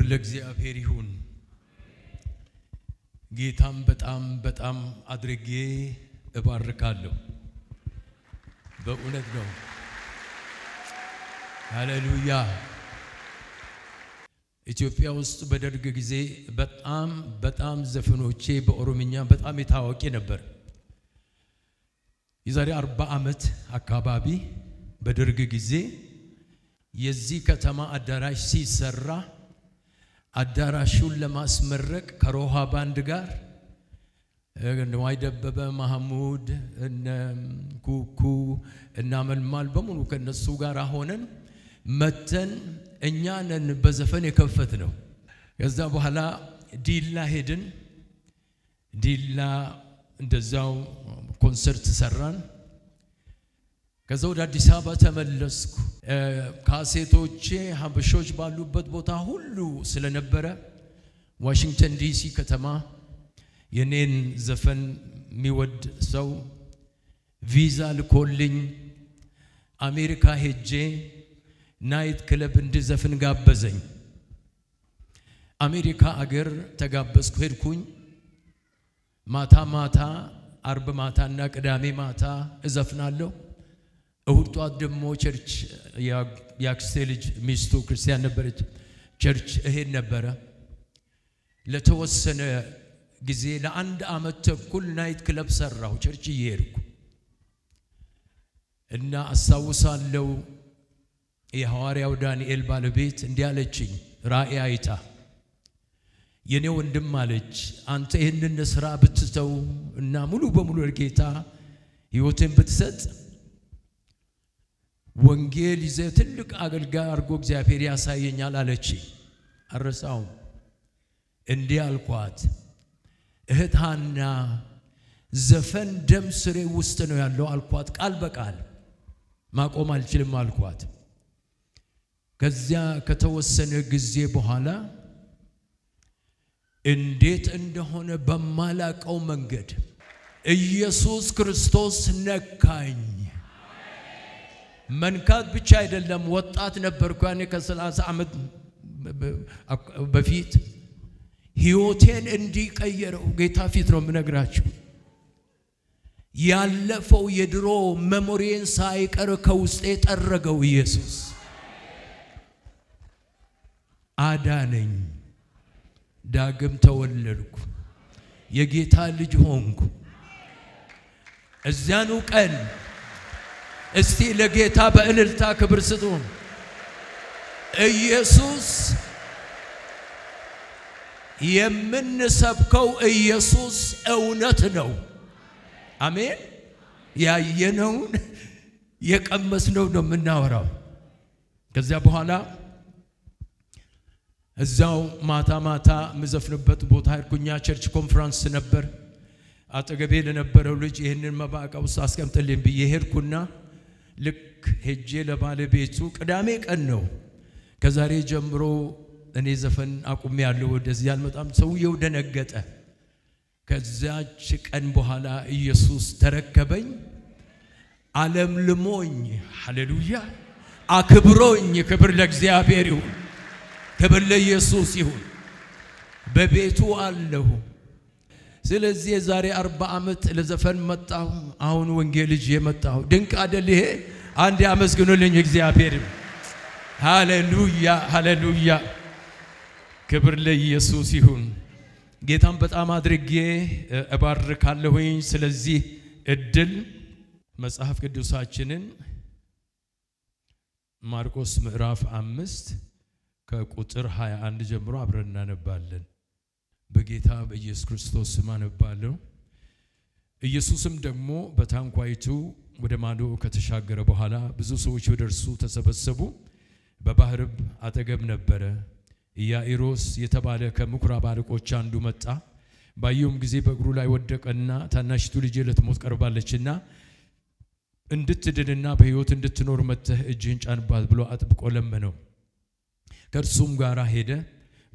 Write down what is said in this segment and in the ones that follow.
ለእግዚአብሔር ይሁን። ጌታም በጣም አድርጌ እባርካለሁ። በእውነት ነው። ሃሌሉያ። ኢትዮጵያ ውስጥ በደርግ ጊዜ በጣም ዘፈኖቼ በኦሮምኛ በጣም የታወቂ ነበር። የዛሬ 40 ዓመት አካባቢ በደርግ ጊዜ የዚህ ከተማ አዳራሽ ሲሰራ አዳራሹን ለማስመረቅ ከሮሃ ባንድ ጋር ነዋይ ደበበ፣ ማህሙድ፣ እነ ኩኩ እና መልማል በሙሉ ከነሱ ጋር ሆነን መተን እኛንን በዘፈን የከፈት ነው። ከዛ በኋላ ዲላ ሄድን። ዲላ እንደዛው ኮንሰርት ሰራን። ከዛ ወደ አዲስ አበባ ተመለስኩ። ካሴቶቼ ሀበሾች ባሉበት ቦታ ሁሉ ስለነበረ ዋሽንግተን ዲሲ ከተማ የኔን ዘፈን የሚወድ ሰው ቪዛ ልኮልኝ አሜሪካ ሄጄ ናይት ክለብ እንድዘፍን ጋበዘኝ። አሜሪካ አገር ተጋበዝኩ። ሄድኩኝ። ማታ አርብ ማታና ቅዳሜ ማታ እዘፍናለሁ። እሁድ ጧት ደግሞ ቸርች ያክስቴ ልጅ ሚስቱ ክርስቲያን ነበረች፣ ቸርች እሄድ ነበረ። ለተወሰነ ጊዜ ለ1 ዓመት ተኩል ናይት ክለብ ሰራሁ ቸርች እየሄድኩ እና አስታውሳለሁ። የሐዋርያው ዳንኤል ባለቤት እንዲህ አለችኝ፣ ራእይ አይታ የኔ ወንድም አለች፣ አንተ ይህንን ስራ ብትተው እና ሙሉ በሙሉ ለጌታ ሕይወትን ብትሰጥ ወንጌል ይዘህ ትልቅ አገልጋይ አድርጎ እግዚአብሔር ያሳየኛል አለች። አረሳውም። እንዲህ አልኳት፣ እህት ሐና ዘፈን ደም ስሬ ውስጥ ነው ያለው አልኳት። ቃል በቃል ማቆም አልችልም አልኳት። ከዚያ ከተወሰነ ጊዜ በኋላ እንዴት እንደሆነ በማላቀው መንገድ ኢየሱስ ክርስቶስ ነካኝ። መንካት ብቻ አይደለም፣ ወጣት ነበርኩ ያኔ ከ30 ዓመት በፊት። ሕይወቴን እንዲቀየረው ጌታ ፊት ነው የምነግራችሁ። ያለፈው የድሮ መሞሪዬን ሳይቀር ከውስጤ ጠረገው። ኢየሱስ አዳነኝ። ዳግም ተወለድኩ። የጌታ ልጅ ሆንኩ። እዚያኑ ቀን እስቲ ለጌታ በእልልታ ክብር ስጡ። ኢየሱስ የምንሰብከው ኢየሱስ እውነት ነው። አሜን። ያየነውን የቀመስነው ነው የምናወራው። ከዚያ በኋላ እዛው ማታ ምዘፍንበት ቦታ ሄድኩኛ። ቸርች ኮንፈረንስ ነበር። አጠገቤ ለነበረው ልጅ ይህንን መባቃ ውስጥ አስቀምጥልኝ ብዬ ሄድኩና ልክ ሄጄ ለባለቤቱ ቅዳሜ ቀን ነው፣ ከዛሬ ጀምሮ እኔ ዘፈን አቁሜያለሁ፣ ወደዚህ አልመጣም። ሰውየው ደነገጠ። ከዛች ቀን በኋላ ኢየሱስ ተረከበኝ፣ ዓለም ልሞኝ፣ ሃሌሉያ አክብሮኝ። ክብር ለእግዚአብሔር ይሁን፣ ክብር ለኢየሱስ ይሁን። በቤቱ አለሁ። ስለዚህ የዛሬ 40 ዓመት ለዘፈን መጣሁ። አሁን ወንጌል ልጅ የመጣሁ። ድንቅ አይደል ይሄ? አንድ አመስግኑልኝ እግዚአብሔር። ሃሌሉያ ሃሌሉያ፣ ክብር ለኢየሱስ ይሁን። ጌታን በጣም አድርጌ እባርካለሁኝ ስለዚህ እድል። መጽሐፍ ቅዱሳችንን ማርቆስ ምዕራፍ 5 ከቁጥር 21 ጀምሮ አብረን እናነባለን። በጌታ በኢየሱስ ክርስቶስ ስም አነባለሁ። ኢየሱስም ደግሞ በታንኳይቱ ወደ ማዶ ከተሻገረ በኋላ ብዙ ሰዎች ወደ እርሱ ተሰበሰቡ። በባህርም አጠገብ ነበረ። ኢያኢሮስ የተባለ ከምኵራብ አለቆች አንዱ መጣ። ባየውም ጊዜ በእግሩ ላይ ወደቀና ታናሽቱ ልጄ ልትሞት ቀርባለችና እንድትድንና በሕይወት እንድትኖር መጥተህ እጅህን ጫንባት ብሎ አጥብቆ ለመነው። ከእርሱም ጋር ሄደ።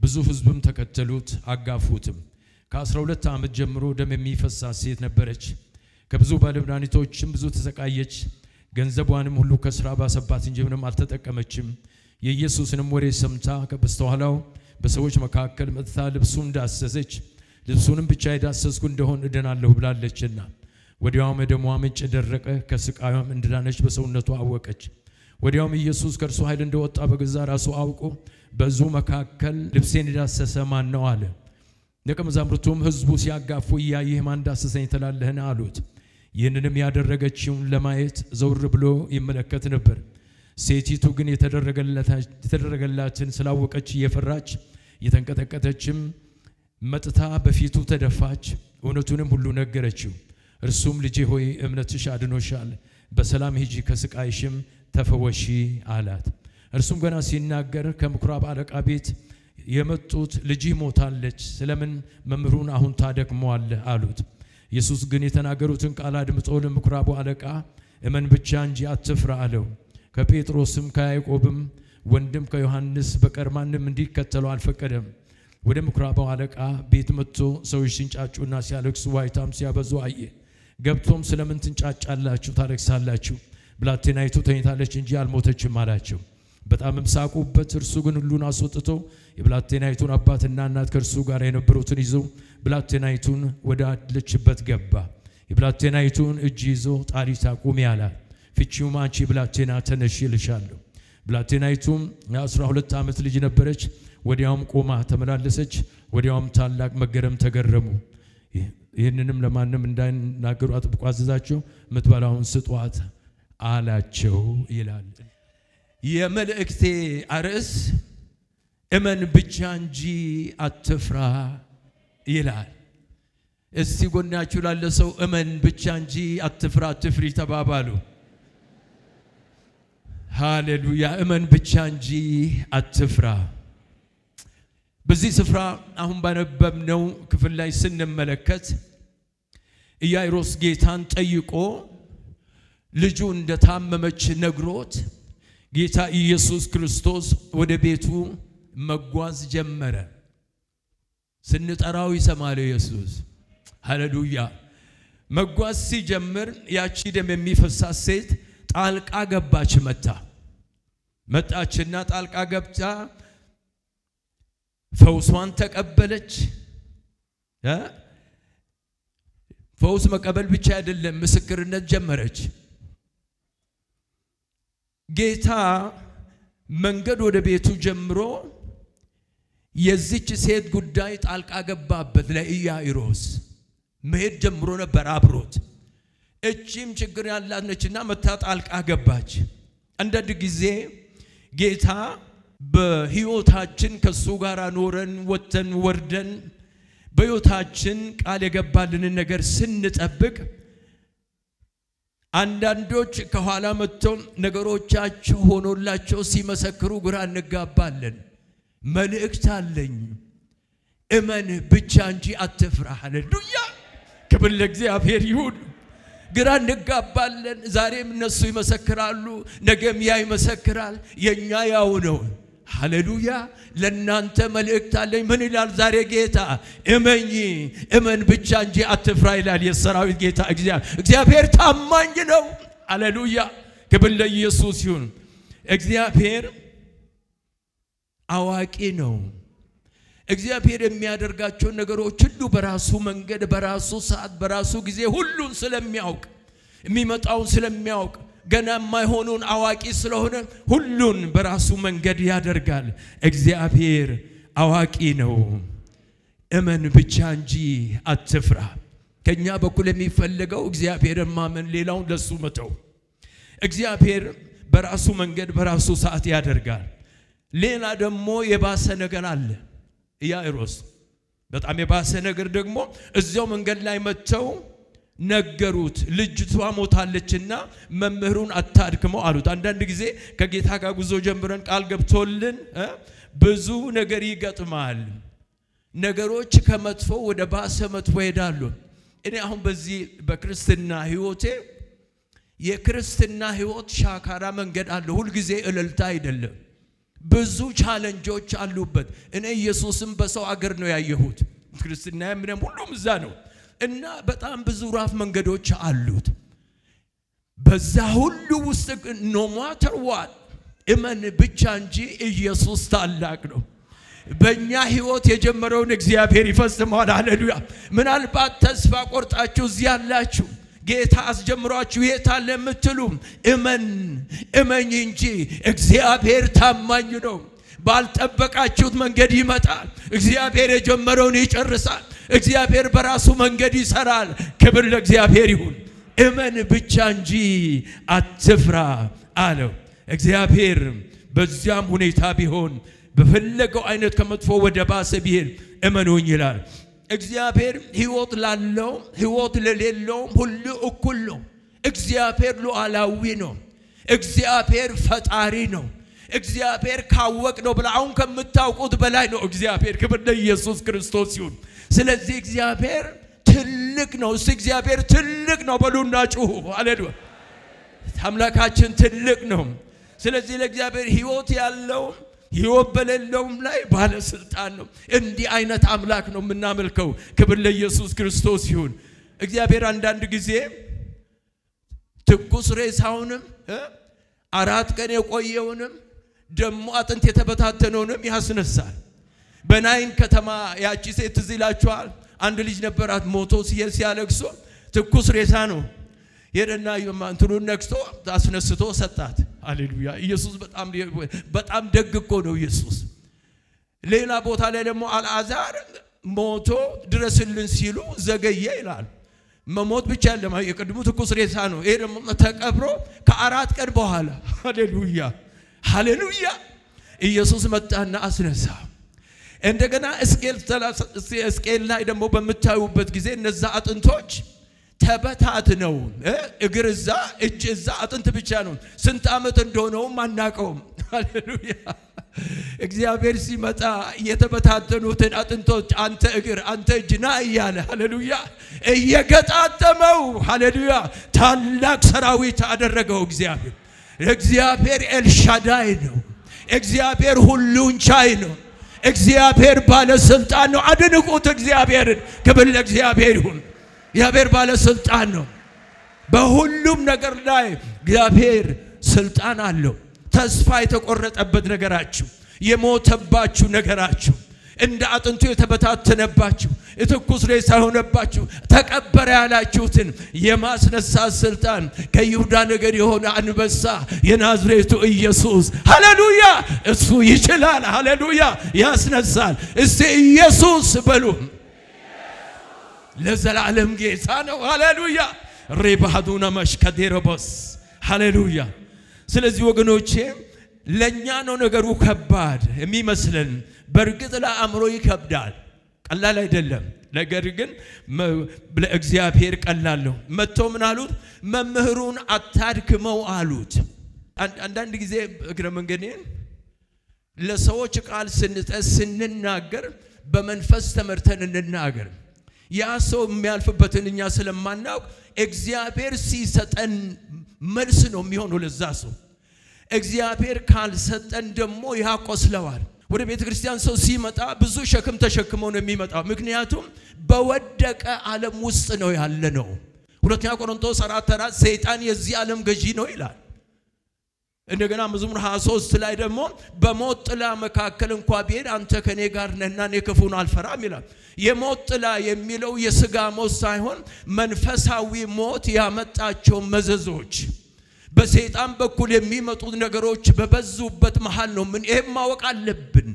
ብዙ ሕዝብም ተከተሉት አጋፉትም። ከ12 ዓመት ጀምሮ ደም የሚፈሳት ሴት ነበረች። ከብዙ ባለመድኃኒቶችም ብዙ ተሰቃየች። ገንዘቧንም ሁሉ ከስራ ባሰባት እንጂ ምንም አልተጠቀመችም። የኢየሱስንም ወሬ ሰምታ ከበስተኋላው በሰዎች መካከል መጥታ ልብሱን ዳሰሰች። ልብሱንም ብቻ የዳሰስኩ እንደሆን እድናለሁ ብላለችና ወዲያውም የደሟ ምንጭ ደረቀ። ከስቃዩም እንደዳነች በሰውነቷ አወቀች። ወዲያውም ኢየሱስ ከእርሱ ኃይል እንደወጣ በገዛ ራሱ አውቆ በሕዝቡ መካከል ልብሴን የዳሰሰ ማን ነው አለ። ደቀ መዛሙርቱም ሕዝቡ ሲያጋፉ እያየህ ማን ዳሰሰኝ ትላለህን አሉት። ይህንንም ያደረገችውን ለማየት ዘውር ብሎ ይመለከት ነበር። ሴቲቱ ግን የተደረገላትን ስላወቀች እየፈራች እየተንቀጠቀጠችም መጥታ በፊቱ ተደፋች። እውነቱንም ሁሉ ነገረችው። እርሱም ልጄ ሆይ እምነትሽ አድኖሻል፣ በሰላም ሂጂ፣ ከስቃይሽም ተፈወሺ አላት። እርሱም ገና ሲናገር ከምኵራብ አለቃ ቤት የመጡት ልጅህ ሞታለች፣ ስለምን መምህሩን አሁን ታደክመዋለህ አሉት። ኢየሱስ ግን የተናገሩትን ቃል አድምጦ ለምኵራቡ አለቃ እመን ብቻ እንጂ አትፍራ አለው። ከጴጥሮስም ከያዕቆብም ወንድም ከዮሐንስ በቀር ማንም እንዲከተለው አልፈቀደም። ወደ ምኵራቡ አለቃ ቤት መጥቶ ሰዎች ሲንጫጩና ሲያለቅሱ ዋይታም ሲያበዙ አየ። ገብቶም ስለምን ትንጫጫላችሁ ታለቅሳላችሁ? ብላቴናይቱ ተኝታለች እንጂ አልሞተችም አላቸው። በጣምም ሳቁበት። እርሱ ግን ሁሉን አስወጥቶ የብላቴናይቱን አባትና እናት ከእርሱ ጋር የነበሩትን ይዞ ብላቴናይቱን ወዳለችበት ገባ። የብላቴናይቱን እጅ ይዞ ጣሊታ ቁሚ አላት። ፍቺውም አንቺ ብላቴና ተነሺ እልሻለሁ። ብላቴናይቱም የ12 ዓመት ልጅ ነበረች። ወዲያውም ቆማ ተመላለሰች። ወዲያውም ታላቅ መገረም ተገረሙ። ይህንንም ለማንም እንዳይናገሩ አጥብቆ አዘዛቸው። ምትበላውን ስጧት አላቸው ይላል። የመልእክቴ አርዕስ እመን ብቻ እንጂ አትፍራ ይላል። እስቲ ጎናችሁ ላለ ሰው እመን ብቻ እንጂ አትፍራ አትፍሪ ተባባሉ። ሃሌሉያ! እመን ብቻ እንጂ አትፍራ። በዚህ ስፍራ አሁን ባነበብነው ክፍል ላይ ስንመለከት ኢያኢሮስ ጌታን ጠይቆ ልጁ እንደታመመች ነግሮት ጌታ ኢየሱስ ክርስቶስ ወደ ቤቱ መጓዝ ጀመረ። ስንጠራው ይሰማል ኢየሱስ። ሃሌሉያ! መጓዝ ሲጀምር ያቺ ደም የሚፈሳት ሴት ጣልቃ ገባች። መጣችና ጣልቃ ገብታ ፈውሷን ተቀበለች። ፈውስ መቀበል ብቻ አይደለም፣ ምስክርነት ጀመረች። ጌታ መንገድ ወደ ቤቱ ጀምሮ የዚች ሴት ጉዳይ ጣልቃ ገባበት። ለኢያኢሮስ መሄድ ጀምሮ ነበር አብሮት። እቺም ችግር ያላት ነችና መታ ጣልቃ ገባች። አንዳንድ ጊዜ ጌታ በሕይወታችን ከሱ ጋር ኖረን ወጥተን ወርደን በሕይወታችን ቃል የገባልንን ነገር ስንጠብቅ አንዳንዶች ከኋላ መጥተው ነገሮቻቸው ሆኖላቸው ሲመሰክሩ ግራ እንጋባለን። መልእክት አለኝ፣ እመን ብቻ እንጂ አትፍራ። ሃሌሉያ! ክብር ለእግዚአብሔር ይሁን። ግራ እንጋባለን። ዛሬም እነሱ ይመሰክራሉ፣ ነገም ያ ይመሰክራል። የኛ ያው ነው። ሃሌሉያ! ለናንተ መልእክት አለኝ። ምን ይላል ዛሬ ጌታ? እመን ብቻ እንጂ አትፍራ ይላል የሰራዊት ጌታ እግዚአብሔር ታማኝ ነው። ሃሌሉያ! ክብር ለኢየሱስ ይሁን። እግዚአብሔር አዋቂ ነው። እግዚአብሔር የሚያደርጋቸው ነገሮች ሁሉ በራሱ መንገድ፣ በራሱ ሰዓት፣ በራሱ ጊዜ ሁሉን ስለሚያውቅ የሚመጣውን ስለሚያውቅ ገና የማይሆኑን አዋቂ ስለሆነ ሁሉን በራሱ መንገድ ያደርጋል። እግዚአብሔር አዋቂ ነው። እመን ብቻ እንጂ አትፍራ። ከኛ በኩል የሚፈልገው እግዚአብሔርን ማመን፣ ሌላውን ለሱ መተው። እግዚአብሔር በራሱ መንገድ በራሱ ሰዓት ያደርጋል። ሌላ ደግሞ የባሰ ነገር አለ። ኢያኢሮስ በጣም የባሰ ነገር ደግሞ እዚያው መንገድ ላይ መጥተው ነገሩት። ልጅቷ ሞታለችና መምህሩን አታድክመው አሉት። አንዳንድ ጊዜ ከጌታ ጋር ጉዞ ጀምረን ቃል ገብቶልን ብዙ ነገር ይገጥማል። ነገሮች ከመጥፎ ወደ ባሰ መጥፎ ይሄዳሉ። እኔ አሁን በዚህ በክርስትና ሕይወቴ የክርስትና ሕይወት ሻካራ መንገድ አለ። ሁልጊዜ እልልታ አይደለም። ብዙ ቻሌንጆች አሉበት። እኔ ኢየሱስም በሰው አገር ነው ያየሁት። ክርስትና ምንም ሁሉም እዛ ነው እና በጣም ብዙ ራፍ መንገዶች አሉት። በዛ ሁሉ ውስጥ ኖ ማተር ዋት እመን ብቻ እንጂ ኢየሱስ ታላቅ ነው። በእኛ ሕይወት የጀመረውን እግዚአብሔር ይፈጽመዋል። ሃሌሉያ። ምናልባት ተስፋ ቆርጣችሁ እዚህ ያላችሁ ጌታ አስጀምሯችሁ የታለ የምትሉ እመኝ እንጂ እግዚአብሔር ታማኝ ነው። ባልጠበቃችሁት መንገድ ይመጣል። እግዚአብሔር የጀመረውን ይጨርሳል። እግዚአብሔር በራሱ መንገድ ይሰራል። ክብር ለእግዚአብሔር ይሁን። እመን ብቻ እንጂ አትፍራ አለው እግዚአብሔር። በዚያም ሁኔታ ቢሆን በፈለገው አይነት ከመጥፎ ወደ ባሰ ቢሄድ እመኑኝ ይላል እግዚአብሔር። ሕይወት ላለው ሕይወት ለሌለው ሁሉ እኩል ነው። እግዚአብሔር ሉዓላዊ ነው። እግዚአብሔር ፈጣሪ ነው። እግዚአብሔር ካወቅ ነው ብላ አሁን ከምታውቁት በላይ ነው እግዚአብሔር። ክብር ለኢየሱስ ክርስቶስ ይሁን። ስለዚህ እግዚአብሔር ትልቅ ነው። እግዚአብሔር ትልቅ ነው በሉና ጩሁ። ሃሌሉያ። አምላካችን ትልቅ ነው። ስለዚህ ለእግዚአብሔር ሕይወት ያለው ሕይወት በሌለውም ላይ ባለስልጣን ነው። እንዲህ አይነት አምላክ ነው የምናመልከው። ክብር ለኢየሱስ ክርስቶስ ይሁን። እግዚአብሔር አንዳንድ ጊዜ ትኩስ ሬሳውንም 4 ቀን የቆየውንም ደሞ አጥንት የተበታተነውንም ያስነሳል። በናይን ከተማ ያቺ ሴት ትዝ ይላችኋል። አንድ ልጅ ነበራት ሞቶ ሲያለቅሱ ትኩስ ሬሳ ነው ሄደና እንትኑን ነክቶ አስነስቶ ሰጣት። ሃሌሉያ። ኢየሱስ በጣም ደግ እኮ ነው ኢየሱስ። ሌላ ቦታ ላይ ደግሞ አልዓዛር ሞቶ ድረስልን ሲሉ ዘገየ ይላል። መሞት ብቻ አይደለም፣ የቅድሙ ትኩስ ሬሳ ነው። ይሄ ደግሞ ተቀብሮ ከ4 ቀን በኋላ ሃሌሉያ ሃሌሉያ ኢየሱስ መጣና አስነሳ። እንደገና ሕዝቅኤል ላይ ደግሞ በምታዩበት ጊዜ እነዛ አጥንቶች ተበታትነው እግር እዛ እጅ እዛ አጥንት ብቻ ነው። ስንት ዓመት እንደሆነውም አናውቀውም። ሃሌሉያ። እግዚአብሔር ሲመጣ የተበታተኑትን አጥንቶች አንተ እግር አንተ እጅ ና እያለ ሃሌሉያ እየገጣጠመው ሃሌሉያ ታላቅ ሰራዊት አደረገው እግዚአብሔር። እግዚአብሔር ኤልሻዳይ ነው። እግዚአብሔር ሁሉን ቻይ ነው። እግዚአብሔር ባለስልጣን ነው። አድንቁት እግዚአብሔርን። ክብር ለእግዚአብሔር ይሁን። እግዚአብሔር ባለስልጣን ነው። በሁሉም ነገር ላይ እግዚአብሔር ስልጣን አለው። ተስፋ የተቆረጠበት ነገራችሁ፣ የሞተባችሁ ነገራችሁ፣ እንደ አጥንቱ የተበታተነባችሁ፣ ትኩስ ሬሳ የሆነባችሁ፣ ተቀበረ ያላችሁትን የማስነሳት ስልጣን ከይሁዳ ነገድ የሆነ አንበሳ የናዝሬቱ ኢየሱስ ሃሌሉያ እሱ ይችላል። ሃሌሉያ ያስነሳል። እስቲ ኢየሱስ በሉ። ለዘላለም ጌታ ነው። ሃሌሉያ ሬባዱና መሽከዴረቦስ ሃሌሉያ። ስለዚህ ወገኖቼ ለኛ ነው ነገሩ ከባድ የሚመስለን። በእርግጥ ለአእምሮ ይከብዳል፣ ቀላል አይደለም። ነገር ግን ለእግዚአብሔር ቀላል ነው። መጥተው ምን አሉት? መምህሩን አታድክመው አሉት። አንዳንድ ጊዜ እግረ መንገዴን ለሰዎች ቃል ስንናገር በመንፈስ ተመርተን እንናገር። ያ ሰው የሚያልፍበትን እኛ ስለማናውቅ እግዚአብሔር ሲሰጠን መልስ ነው የሚሆነው ለዛ ሰው። እግዚአብሔር ካልሰጠን ደግሞ ያቆስለዋል። ወደ ቤተ ክርስቲያን ሰው ሲመጣ ብዙ ሸክም ተሸክሞ ነው የሚመጣው። ምክንያቱም በወደቀ ዓለም ውስጥ ነው ያለ ነው። ሁለተኛ ቆሮንቶስ 4:4 ሰይጣን የዚህ ዓለም ገዢ ነው ይላል። እንደገና መዝሙር 23 ላይ ደግሞ በሞት ጥላ መካከል እንኳን ብሄድ አንተ ከኔ ጋር ነህና እኔ ክፉን አልፈራም ይላል። የሞት ጥላ የሚለው የሥጋ ሞት ሳይሆን መንፈሳዊ ሞት ያመጣቸው መዘዞች በሰይጣን በኩል የሚመጡት ነገሮች በበዙበት መሃል ነው። ምን ይሄም ማወቅ አለብን።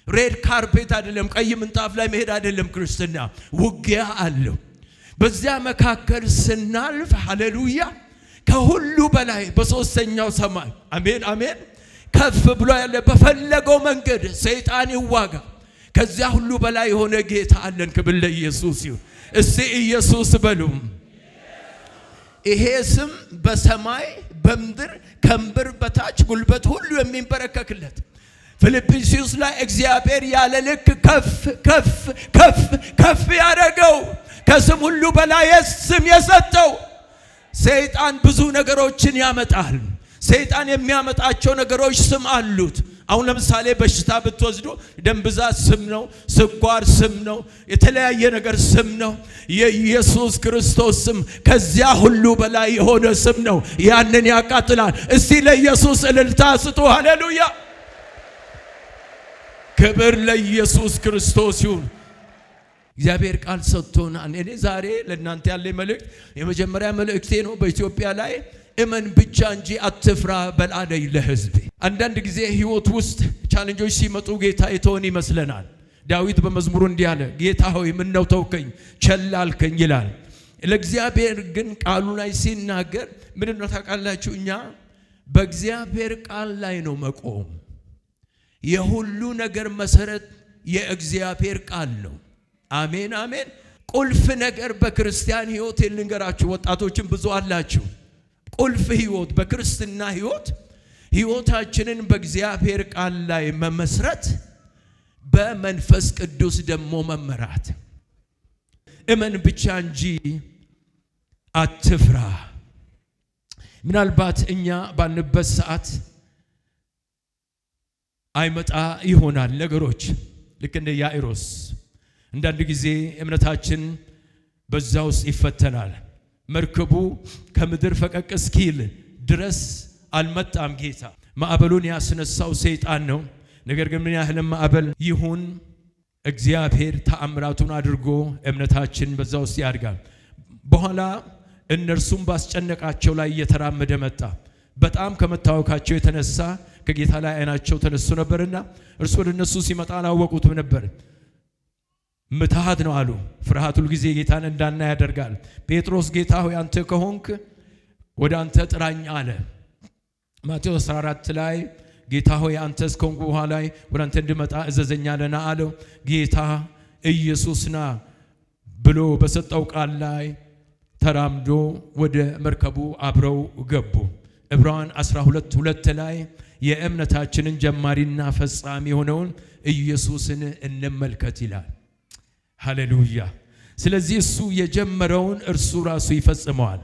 ሬድ ካርፔት አይደለም፣ ቀይ ምንጣፍ ላይ መሄድ አይደለም። ክርስትና ውጊያ አለው። በዚያ መካከል ስናልፍ ሃሌሉያ ከሁሉ በላይ በሶስተኛው ሰማይ አሜን አሜን ከፍ ብሎ ያለ በፈለገው መንገድ ሰይጣን ይዋጋ። ከዚያ ሁሉ በላይ የሆነ ጌታ አለን። ክብር ለኢየሱስ ይሁን። እስቲ ኢየሱስ በሉ። ይሄ ስም በሰማይ በምድር ከምድር በታች ጉልበት ሁሉ የሚንበረከክለት ፊልጵስዩስ ላይ እግዚአብሔር ያለ ልክ ከፍ ከፍ ከፍ ከፍ ያደረገው ከስም ሁሉ በላይ ስም የሰጠው። ሰይጣን ብዙ ነገሮችን ያመጣል። ሰይጣን የሚያመጣቸው ነገሮች ስም አሉት። አሁን ለምሳሌ በሽታ ብትወስዱ ደም ብዛት ስም ነው፣ ስኳር ስም ነው፣ የተለያየ ነገር ስም ነው። የኢየሱስ ክርስቶስ ስም ከዚያ ሁሉ በላይ የሆነ ስም ነው። ያንን ያቃጥላል። እስቲ ለኢየሱስ እልልታ ስጡ። ሃሌሉያ ክብር ለኢየሱስ ክርስቶስ ይሁን። እግዚአብሔር ቃል ሰጥቶናል። እኔ ዛሬ ለእናንተ ያለኝ መልእክት የመጀመሪያ መልእክቴ ነው። በኢትዮጵያ ላይ እመን ብቻ እንጂ አትፍራ በልአለኝ ለሕዝቤ። አንዳንድ ጊዜ ህይወት ውስጥ ቻሌንጆች ሲመጡ ጌታ የተወን ይመስለናል። ዳዊት በመዝሙሩ እንዲህ አለ፣ ጌታ ሆይ ምነው ተውከኝ ቸል አልከኝ ይላል። ለእግዚአብሔር ግን ቃሉ ላይ ሲናገር ምንድን ነው ታውቃላችሁ? እኛ በእግዚአብሔር ቃል ላይ ነው መቆም። የሁሉ ነገር መሰረት የእግዚአብሔር ቃል ነው። አሜን አሜን። ቁልፍ ነገር በክርስቲያን ህይወት ልንገራችሁ፣ ወጣቶችን ብዙ አላችሁ። ቁልፍ ህይወት በክርስትና ህይወታችንን በእግዚአብሔር ቃል ላይ መመስረት፣ በመንፈስ ቅዱስ ደግሞ መመራት። እመን ብቻ እንጂ አትፍራ። ምናልባት እኛ ባንበት ሰዓት አይመጣ ይሆናል ነገሮች ልክ እንደ ያኢሮስ። አንዳንድ ጊዜ እምነታችን በዛ ውስጥ ይፈተናል። መርከቡ ከምድር ፈቀቅ እስኪል ድረስ አልመጣም ጌታ። ማዕበሉን ያስነሳው ሰይጣን ነው። ነገር ግን ምን ያህል ማዕበል ይሁን እግዚአብሔር ተአምራቱን አድርጎ እምነታችን በዛ ውስጥ ያድጋል። በኋላ እነርሱም ባስጨነቃቸው ላይ እየተራመደ መጣ። በጣም ከመታወካቸው የተነሳ ከጌታ ላይ አይናቸው ተነስቶ ነበርና እርሱ ወደ እነሱ ሲመጣ አላወቁትም ነበር። ምትሃት ነው አሉ። ፍርሃት ሁል ጊዜ ጌታን እንዳና ያደርጋል። ጴጥሮስ ጌታ ሆይ አንተ ከሆንክ ወደ አንተ ጥራኝ አለ። ማቴዎስ 14 ላይ ጌታ ሆይ አንተስ ከሆንክ በኋላ ወደ አንተ እንድመጣ እዘዘኝ አለና አለው። ጌታ ኢየሱስና ብሎ በሰጠው ቃል ላይ ተራምዶ ወደ መርከቡ አብረው ገቡ። ዕብራውያን 12:2 ላይ የእምነታችንን ጀማሪና ፈጻሚ የሆነውን ኢየሱስን እንመልከት ይላል። ሃሌሉያ። ስለዚህ እሱ የጀመረውን እርሱ ራሱ ይፈጽመዋል።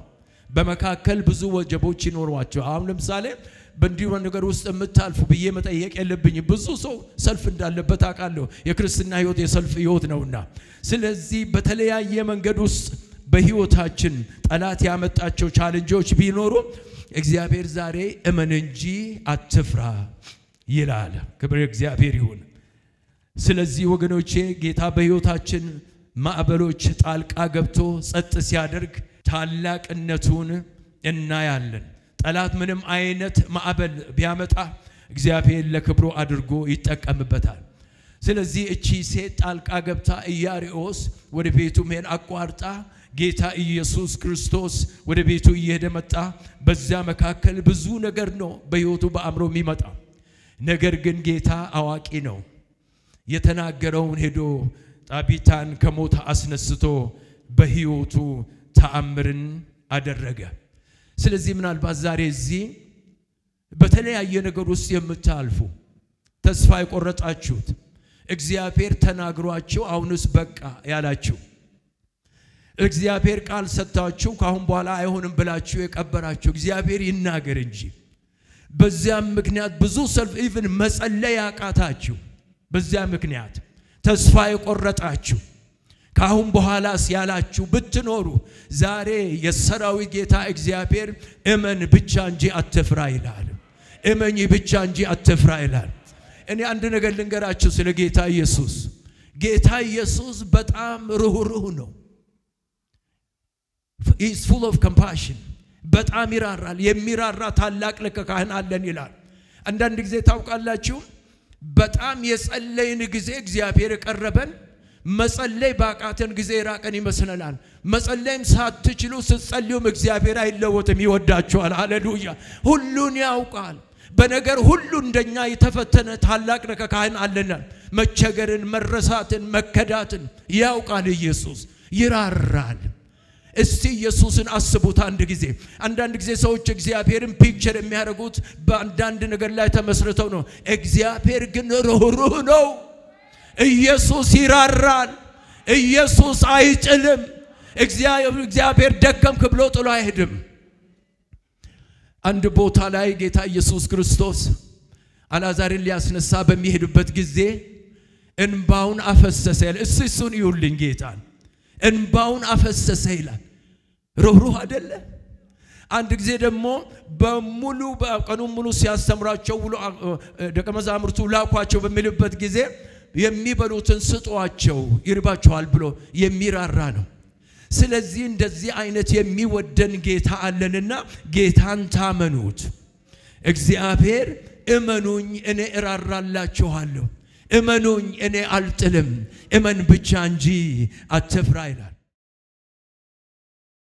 በመካከል ብዙ ወጀቦች ይኖሯቸው። አሁን ለምሳሌ በእንዲሁ ነገር ውስጥ የምታልፉ ብዬ መጠየቅ የለብኝም። ብዙ ሰው ሰልፍ እንዳለበት አውቃለሁ። የክርስትና ህይወት የሰልፍ ህይወት ነውና፣ ስለዚህ በተለያየ መንገድ ውስጥ በህይወታችን ጠላት ያመጣቸው ቻሌንጆች ቢኖሩ እግዚአብሔር ዛሬ እመን እንጂ አትፍራ ይላል። ክብር እግዚአብሔር ይሁን። ስለዚህ ወገኖቼ ጌታ በህይወታችን ማዕበሎች ጣልቃ ገብቶ ጸጥ ሲያደርግ ታላቅነቱን እናያለን። ጠላት ምንም አይነት ማዕበል ቢያመጣ እግዚአብሔር ለክብሩ አድርጎ ይጠቀምበታል። ስለዚህ እቺ ሴት ጣልቃ ገብታ ኢያሪኦስ ወደ ቤቱ መሄድ አቋርጣ ጌታ ኢየሱስ ክርስቶስ ወደ ቤቱ እየሄደ መጣ። በዛ መካከል ብዙ ነገር ነው በህይወቱ በአእምሮ የሚመጣ ነገር፣ ግን ጌታ አዋቂ ነው። የተናገረውን ሄዶ ጣቢታን ከሞት አስነስቶ በህይወቱ ተአምርን አደረገ። ስለዚህ ምናልባት ዛሬ እዚህ በተለያየ ነገር ውስጥ የምታልፉ ተስፋ የቆረጣችሁት እግዚአብሔር ተናግሯችሁ አሁንስ በቃ ያላችሁ እግዚአብሔር ቃል ሰጥታችሁ ካሁን በኋላ አይሆንም ብላችሁ የቀበራችሁ እግዚአብሔር ይናገር እንጂ በዚያም ምክንያት ብዙ ሰልፍ ኢቭን መጸለይ ያቃታችሁ በዚያ ምክንያት ተስፋ የቆረጣችሁ ካሁን በኋላስ ያላችሁ ብትኖሩ ዛሬ የሰራዊት ጌታ እግዚአብሔር እመን ብቻ እንጂ አትፍራ ይላል። እመኝ ብቻ እንጂ አትፍራ ይላል። እኔ አንድ ነገር ልንገራችሁ ስለ ጌታ ኢየሱስ። ጌታ ኢየሱስ በጣም ርኅሩህ ነው። he is full of compassion። በጣም ይራራል። የሚራራ ታላቅ ሊቀ ካህን አለን ይላል። አንዳንድ ጊዜ ታውቃላችሁ በጣም የጸለይን ጊዜ እግዚአብሔር የቀረበን፣ መጸለይ ባቃተን ጊዜ ራቀን ይመስለናል። መጸለይም ሳትችሉ ስትጸልዩም እግዚአብሔር አይለወጥም፣ ይወዳችኋል። ሃሌሉያ። ሁሉን ያውቃል። በነገር ሁሉ እንደኛ የተፈተነ ታላቅ ሊቀ ካህን አለን። መቸገርን፣ መረሳትን፣ መከዳትን ያውቃል። ኢየሱስ ይራራል። እስቲ ኢየሱስን አስቡት አንድ ጊዜ። አንዳንድ ጊዜ ሰዎች እግዚአብሔርን ፒክቸር የሚያደርጉት በአንዳንድ ነገር ላይ ተመስርተው ነው። እግዚአብሔር ግን ርኅሩህ ነው። ኢየሱስ ይራራል። ኢየሱስ አይጥልም። እግዚአብሔር ደከምክ ብሎ ጥሎ አይሄድም። አንድ ቦታ ላይ ጌታ ኢየሱስ ክርስቶስ አልዓዛርን ሊያስነሳ በሚሄድበት ጊዜ እንባውን አፈሰሰ ይላል። እሱን ይውልኝ ጌታን እንባውን አፈሰሰ ይላል። ርኅሩህ አይደለ? አንድ ጊዜ ደግሞ በሙሉ በቀኑ ሙሉ ሲያስተምራቸው ብሎ ደቀ መዛሙርቱ ላኳቸው በሚልበት ጊዜ የሚበሉትን ስጧቸው ይርባቸዋል ብሎ የሚራራ ነው። ስለዚህ እንደዚህ አይነት የሚወደን ጌታ አለንና ጌታን ታመኑት። እግዚአብሔር እመኑኝ እኔ እራራላችኋለሁ፣ እመኑኝ እኔ አልጥልም፣ እመን ብቻ እንጂ አትፍራ ይላል።